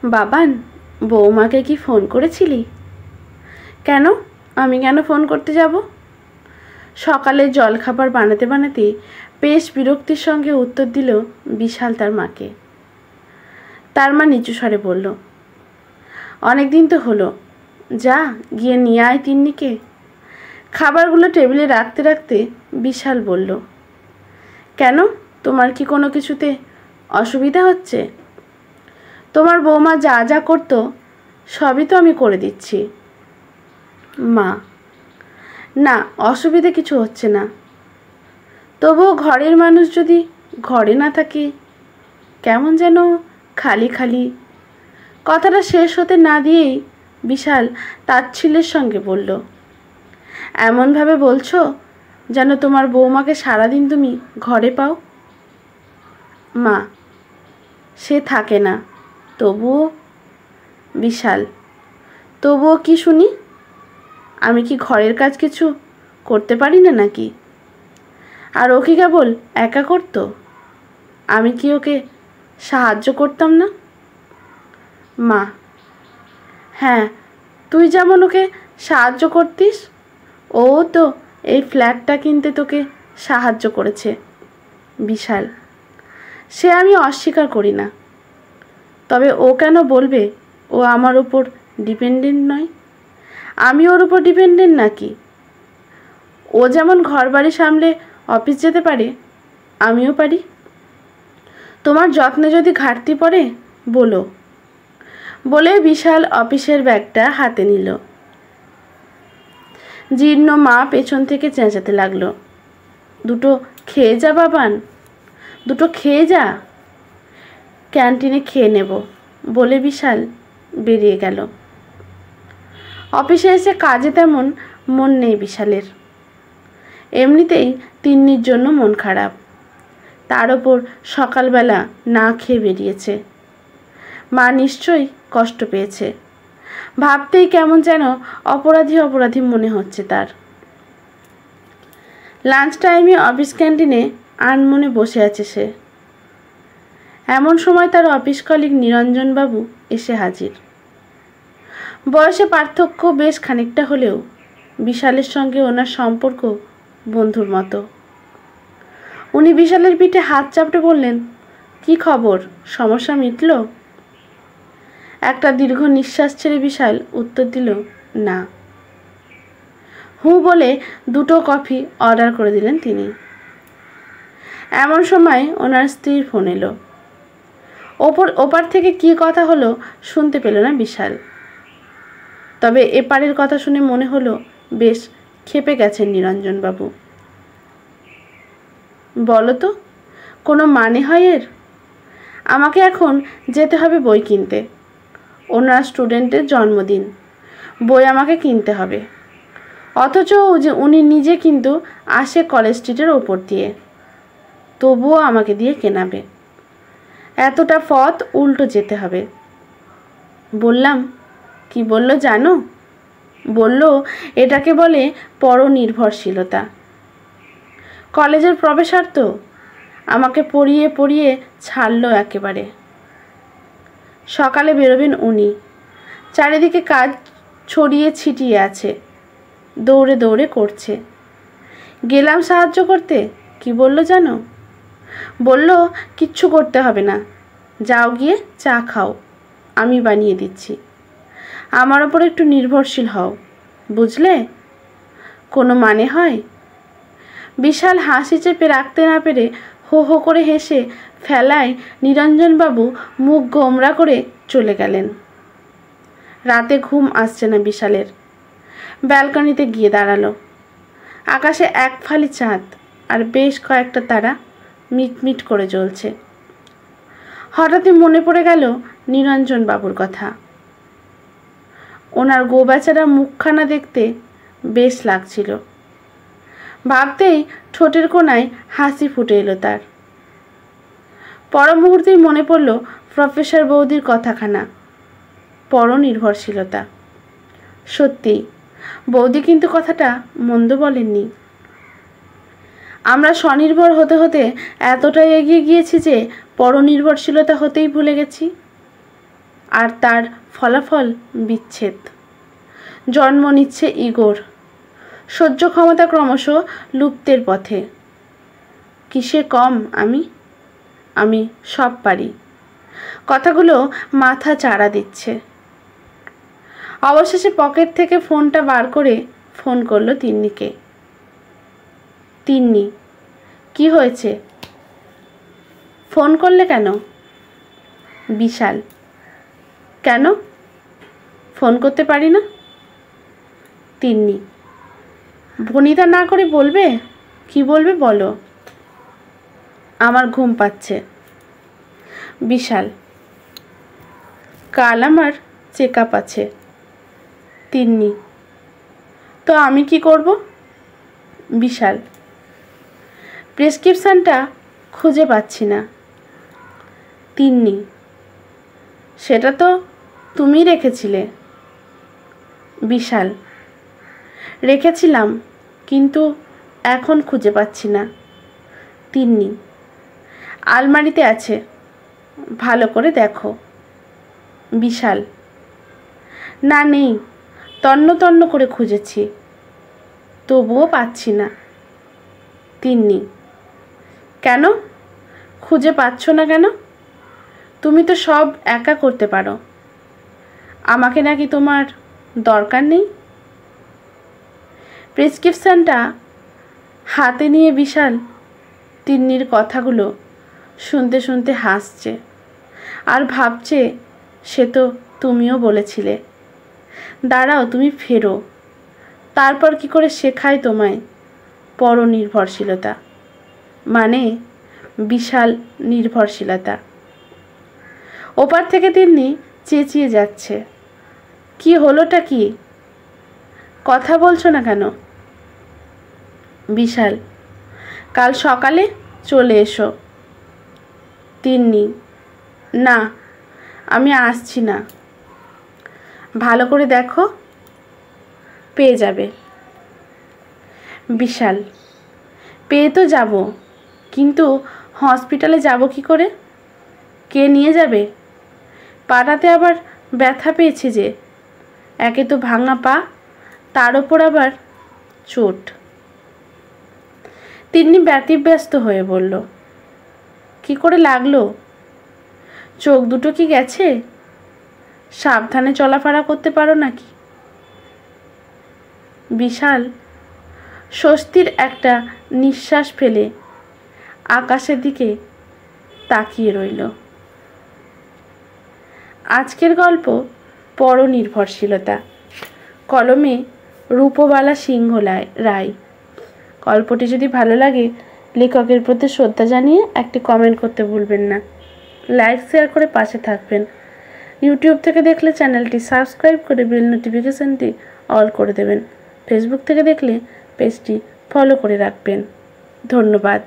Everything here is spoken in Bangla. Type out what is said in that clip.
বাবান, বৌমাকে কি ফোন করেছিলি? কেন? আমি কেন ফোন করতে যাব? সকালে জলখাবার বানাতে বানাতে বেশ বিরক্তির সঙ্গে উত্তর দিল বিশাল তার মাকে। তার মা নিচু স্বরে বলল, অনেক দিন তো হলো, যা গিয়ে নিয়ে আয় তিন্নিকে। খাবারগুলো টেবিলে রাখতে রাখতে বিশাল বলল, কেন, তোমার কি কোনো কিছুতে অসুবিধা হচ্ছে? তোমার বৌমা যা যা করতো সবই তো আমি করে দিচ্ছি। মা, না, অসুবিধে কিছু হচ্ছে না, তবুও ঘরের মানুষ যদি ঘরে না থাকে কেমন যেন খালি খালি। কথাটা শেষ হতে না দিয়েই বিশাল তাচ্ছিল্যের সঙ্গে বলল, এমনভাবে বলছো যেন তোমার বৌমাকে সারাদিন তুমি ঘরে পাও। মা, সে থাকে না, তবুও। বিশাল, তবুও কি শুনি? আমি কি ঘরের কাজ কিছু করতে পারি না নাকি? আর ও কি কেবল একা করতো? আমি কি ওকে সাহায্য করতাম না? মা, হ্যাঁ, তুই যেমন ওকে সাহায্য করতিস, ও তো এই ফ্ল্যাটটা কিনতে তোকে সাহায্য করেছে। বিশাল, সে আমি অস্বীকার করি না, তবে ও কেন বলবে ও আমার ওপর ডিপেন্ডেন্ট নয়? আমি ওর উপর ডিপেন্ডেন্ট নাকি? ও যেমন ঘরবাড়ি সামলে অফিস যেতে পারে, আমিও পারি। তোমার যত্নে যদি ঘাটতি পড়ে বলো। বলে বিশাল অফিসের ব্যাগটা হাতে নিল। জীর্ণ মা পেছন থেকে চেঁচাতে লাগলো, দুটো খেয়ে যা বাবান, দুটো খেয়ে যা, ক্যান্টিনে খেয়ে নেব, বলে বিশাল বেরিয়ে গেল। অফিসে এসে কাজে তেমন মন নেই বিশালের। এমনিতেই তিন্নির জন্য মন খারাপ, তার ওপর সকালবেলা না খেয়ে বেরিয়েছে। মা নিশ্চয়ই কষ্ট পেয়েছে। ভাবতেই কেমন যেন অপরাধী অপরাধী মনে হচ্ছে তার। লাঞ্চ টাইমে অফিস ক্যান্টিনে আনমনে বসে আছে সে। এমন সময় তার অফিস কলিগ নিরঞ্জনবাবু এসে হাজির। বয়সে পার্থক্য বেশ খানিকটা হলেও বিশালের সঙ্গে ওনার সম্পর্ক বন্ধুর মতো। উনি বিশালের পিঠে হাত চাপড়ে বললেন, কি খবর, সমস্যা মিটল? একটা দীর্ঘ নিঃশ্বাস ছেড়ে বিশাল উত্তর দিল, না। হু বলে দুটো কফি অর্ডার করে দিলেন তিনি। এমন সময় ওনার স্ত্রীর ফোন এলো। ওপার থেকে কি কথা হলো শুনতে পেল না বিশাল, তবে এপারের কথা শুনে মনে হলো বেশ ক্ষেপে গেছেন নিরঞ্জনবাবু। বলো তো, কোনো মানে হয় এর? আমাকে এখন যেতে হবে বই কিনতে। ওনার স্টুডেন্টের জন্মদিন, বই আমাকে কিনতে হবে। অথচ যে উনি নিজে কিন্তু আসে কলেজ স্ট্রিটের ওপর দিয়ে, তবুও আমাকে দিয়ে কেনাবে। এতটা পথ উল্টো যেতে হবে। বললাম, কি বলল জানো? বলল এটাকে বলে পরনির্ভরশীলতা। কলেজের প্রফেসর তো, আমাকে পড়িয়ে পড়িয়ে ছাড়লো একেবারে। সকালে বেরোবেন উনি, চারিদিকে কাজ ছড়িয়ে ছিটিয়ে আছে, দৌড়ে দৌড়ে করছে। গেলাম সাহায্য করতে, কি বলল জানো? বলল কিচ্ছু করতে হবে না, যাও গিয়ে চা খাও, আমি বানিয়ে দিচ্ছি। আমার ওপর একটু নির্ভরশীল হও, বুঝলে? কোনো মানে হয়? বিশাল হাসি চেপে রাখতে না পেরে হো হো করে হেসে ফেলায় নিরঞ্জনবাবু মুখ গোমরা করে চলে গেলেন। রাতে ঘুম আসছে না বিশালের। ব্যালকনিতে গিয়ে দাঁড়ালো। আকাশে এক ফালি চাঁদ আর বেশ কয়েকটা তারা মিটমিট করে জ্বলছে। হঠাৎই মনে পড়ে গেল নিরঞ্জনবাবুর কথা। ওনার গোবেচারা মুখখানা দেখতে বেশ লাগছিল। ভাবতেই ঠোঁটের কোণায় হাসি ফুটে এলো তার। পর মুহূর্তেই মনে পড়ল প্রফেসর বৌদির কথাখানা, পরনির্ভরশীলতা। সত্যি, বৌদি কিন্তু কথাটা মন্দ বলেননি। আমরা স্বনির্ভর হতে হতে এতটাই এগিয়ে গিয়েছি যে পরনির্ভরশীলতা হতেই ভুলে গেছি। আর তার ফলাফল বিচ্ছেদ। জন্ম নিচ্ছে ইগোর। সহ্য ক্ষমতা ক্রমশ লুপ্তের পথে। কিসে কম আমি সব পারি। কথাগুলো মাথা চাড়া দিচ্ছে। অবশেষে পকেট থেকে ফোনটা বার করে ফোন করলো তিন্নিকে। তিন্নি, কি হয়েছে? ফোন করলে কেন? বিশাল, কেন ফোন করতে পারি না? তিন্নি, ভনিতা না করে বলবে? কি বলবে বলো। আমার ঘুম পাচ্ছে। বিশাল, কাল আমার চেক আপ আছে। তিন্নি, তো আমি কি করব? বিশাল, প্রেসক্রিপশানটা খুঁজে পাচ্ছি না। তিন্নি, সেটা তো তুমি রেখেছিলে। বিশাল, রেখেছিলাম, কিন্তু এখন খুঁজে পাচ্ছি না। তিন্নি, আলমারিতে আছে, ভালো করে দেখো। বিশাল, না নেই, তন্ন তন্ন করে খুঁজেছি, তবুও পাচ্ছি না। তিন্নি, কেন খুঁজে পাচ্ছ না কেন? তুমি তো সব একা করতে পারো। আমাকে নাকি তোমার দরকার নেই? প্রেসক্রিপশানটা হাতে নিয়ে বিশাল তিন্নির কথাগুলো শুনতে শুনতে হাসছে আর ভাবছে, সে তো তুমিও বলেছিলে। দাঁড়াও, তুমি ফেরো, তারপর কি করে শেখায় তোমায় পরনির্ভরশীলতা, মানে বিশাল নির্ভরশীলতা। ওপার থেকে তিন্নি চেঁচিয়ে যাচ্ছে, কি হলোটা কি? কথা বলছো না কেন? বিশাল, কাল সকালে চলে এসো। তিন্নি, না, আমি আসছি না। ভালো করে দেখো, পেয়ে যাবে। বিশাল, পেয়ে তো যাব, কিন্তু হসপিটালে যাব কি করে? কে নিয়ে যাবে? পাটাতে আবার ব্যথা পেয়েছে যে, একে তো ভাঙা পা, তার ওপর আবার চোট। তিন্নি ব্যতিব্যস্ত হয়ে বলল, কি করে লাগলো? চোখ দুটো কি গেছে? সাবধানে চলাফেরা করতে পারো নাকি? বিশাল স্বস্তির একটা নিঃশ্বাস ফেলে আকাশের দিকে তাকিয়ে রইল। আজকের গল্প পরনির্ভরশীলতা, কলমে রূপবালা সিংহ রায়। গল্পটি যদি ভালো লাগে, লেখকের প্রতি শ্রদ্ধা জানিয়ে একটি কমেন্ট করতে ভুলবেন না। লাইক শেয়ার করে পাশে থাকবেন। ইউটিউব থেকে দেখলে চ্যানেলটি সাবস্ক্রাইব করে বেল নোটিফিকেশানটি অল করে দেবেন। ফেসবুক থেকে দেখলে পেজটি ফলো করে রাখবেন। ধন্যবাদ।